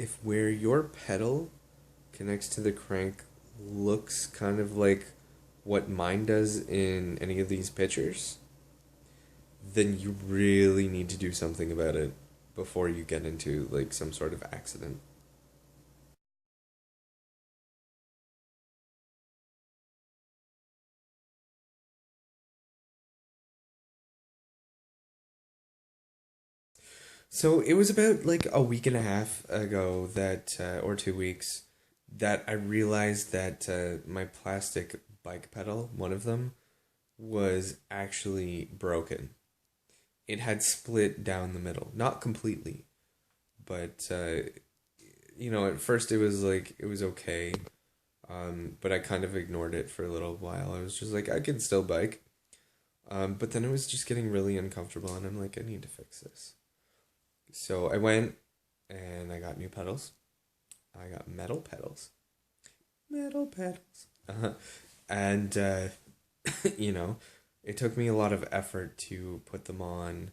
if where your pedal connects to the crank looks kind of like what mine does in any of these pictures, then you really need to do something about it before you get into like some sort of accident. So it was about like a week and a half ago that, or 2 weeks, that I realized that my plastic bike pedal, one of them, was actually broken. It had split down the middle, not completely, but at first it was like it was okay, but I kind of ignored it for a little while. I was just like, I can still bike, but then it was just getting really uncomfortable, and I'm like, I need to fix this. So I went and I got new pedals. I got metal pedals. Metal pedals. And, you know, it took me a lot of effort to put them on.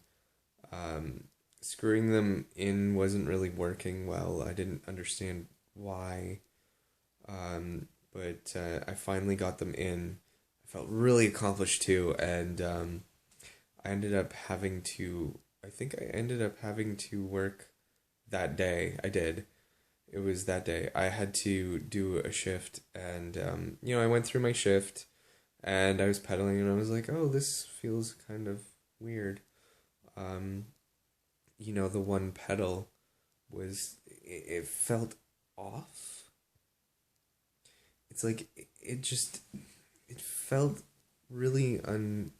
Um, Screwing them in wasn't really working well. I didn't understand why. But I finally got them in. I felt really accomplished too. And I ended up having to, I think I ended up having to work that day. I did. It was that day. I had to do a shift, and I went through my shift, and I was pedaling, and I was like, "Oh, this feels kind of weird." Um, the one pedal it felt off. It's like it felt really I don't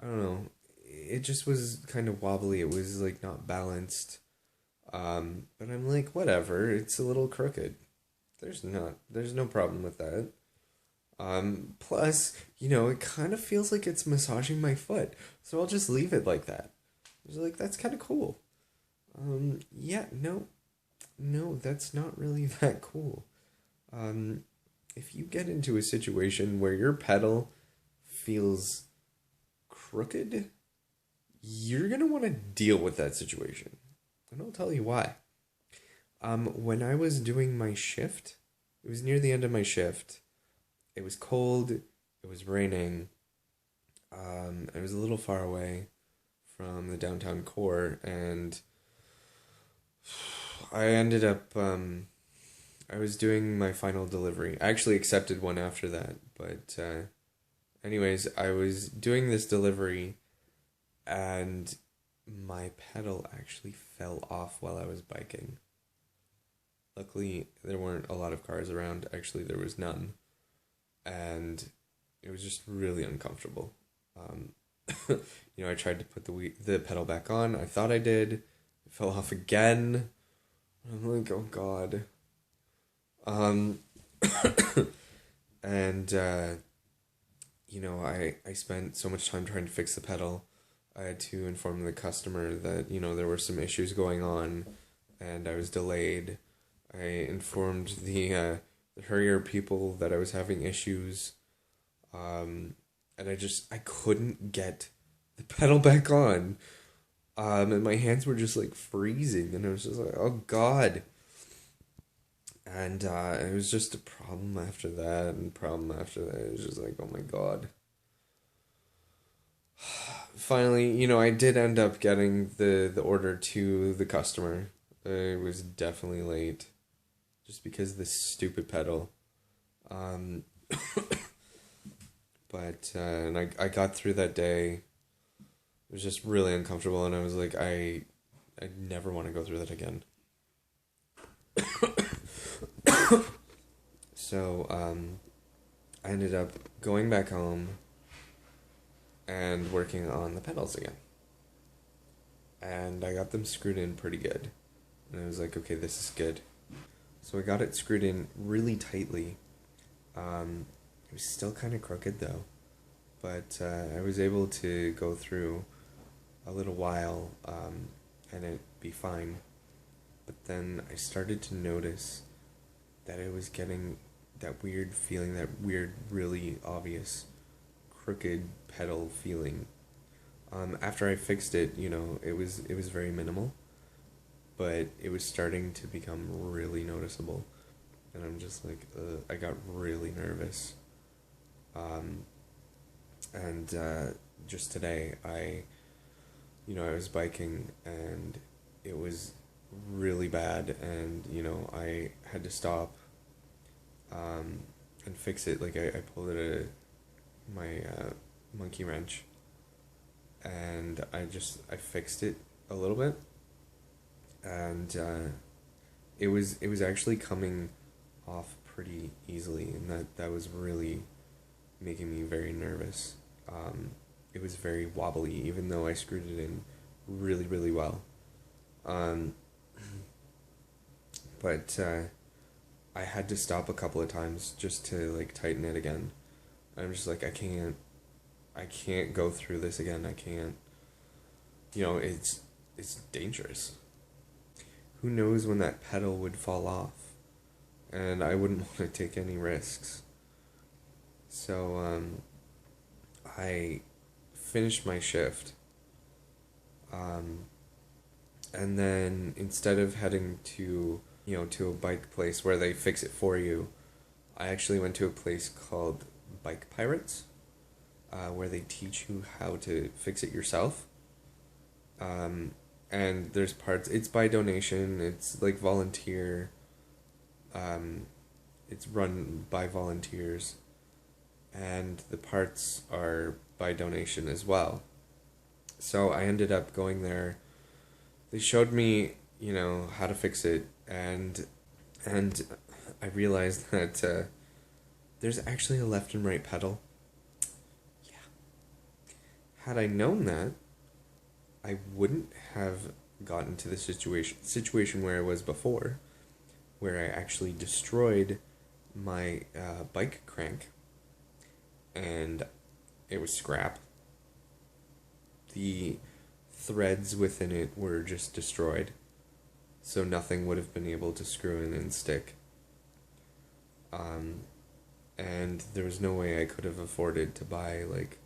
know. It just was kind of wobbly. It was like not balanced. But I'm like, whatever. It's a little crooked. There's no problem with that. Plus, it kind of feels like it's massaging my foot, so I'll just leave it like that. I was like, that's kind of cool. Yeah, no, no, that's not really that cool. Um, if you get into a situation where your pedal feels crooked, you're gonna want to deal with that situation, and I'll tell you why. When I was doing my shift, it was near the end of my shift. It was cold. It was raining. I was a little far away from the downtown core, and I ended up. I was doing my final delivery. I actually accepted one after that, but anyways, I was doing this delivery, and my pedal actually fell off while I was biking. Luckily, there weren't a lot of cars around. Actually, there was none, and it was just really uncomfortable. Um, I tried to put the pedal back on. I thought I did. It fell off again. I'm like, oh god. Um, and I spent so much time trying to fix the pedal. I had to inform the customer that there were some issues going on, and I was delayed. I informed the Harrier people that I was having issues, and I couldn't get the pedal back on, and my hands were just like freezing, and I was just like, oh god, and it was just a problem after that, and problem after that. It was just like, oh my god. Finally, I did end up getting the order to the customer. It was definitely late, just because of this stupid pedal. Um, but and I got through that day. It was just really uncomfortable, and I was like, I never want to go through that again. So I ended up going back home and working on the pedals again, and I got them screwed in pretty good. And I was like, okay, this is good. So I got it screwed in really tightly. It was still kind of crooked though, but I was able to go through a little while, and it be fine. But then I started to notice that it was getting that weird feeling, that weird, really obvious crooked pedal feeling. After I fixed it, it was very minimal, but it was starting to become really noticeable. And I'm just like, I got really nervous. Um, and just today, I was biking and it was really bad, and, I had to stop and fix it. Like, I pulled it my monkey wrench, and I fixed it a little bit, and it was actually coming off pretty easily, and that was really making me very nervous. It was very wobbly, even though I screwed it in really, really well. Um, but I had to stop a couple of times just to like tighten it again. I'm just like, I can't go through this again. I can't. It's dangerous. Who knows when that pedal would fall off, and I wouldn't want to take any risks. So I finished my shift, and then instead of heading to a bike place where they fix it for you, I actually went to a place called Bike Pirates, where they teach you how to fix it yourself. And there's parts, it's by donation, it's like volunteer, um, it's run by volunteers, and the parts are by donation as well. So I ended up going there. They showed me, how to fix it, and I realized that there's actually a left and right pedal. Yeah. Had I known that, I wouldn't have gotten to the situation where I was before, where I actually destroyed my bike crank, and it was scrap. The threads within it were just destroyed, so nothing would have been able to screw in and stick. And there was no way I could have afforded to buy like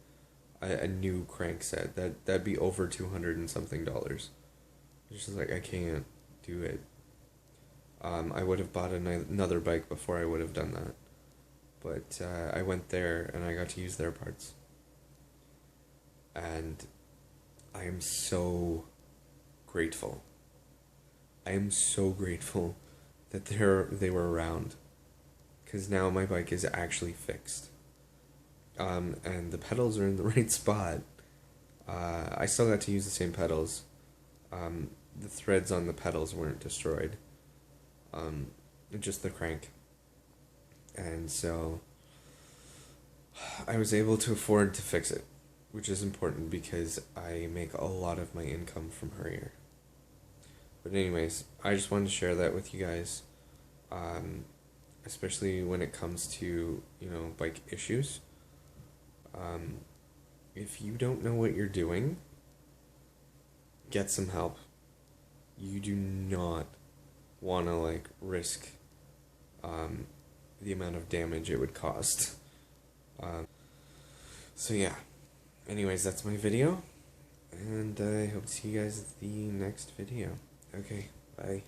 a new crank set. That'd be over $200 and something dollars. It's just like, I can't do it. I would have bought another bike before I would have done that, but I went there and I got to use their parts, and I am so grateful. I am so grateful that they were around, because now my bike is actually fixed. And the pedals are in the right spot. I still got to use the same pedals. The threads on the pedals weren't destroyed. Just the crank. And so I was able to afford to fix it, which is important because I make a lot of my income from Hurrier. But anyways, I just wanted to share that with you guys, especially when it comes to, bike issues. If you don't know what you're doing, get some help. You do not want to risk the amount of damage it would cost. So yeah. Anyways, that's my video, and I hope to see you guys at the next video. Okay, bye.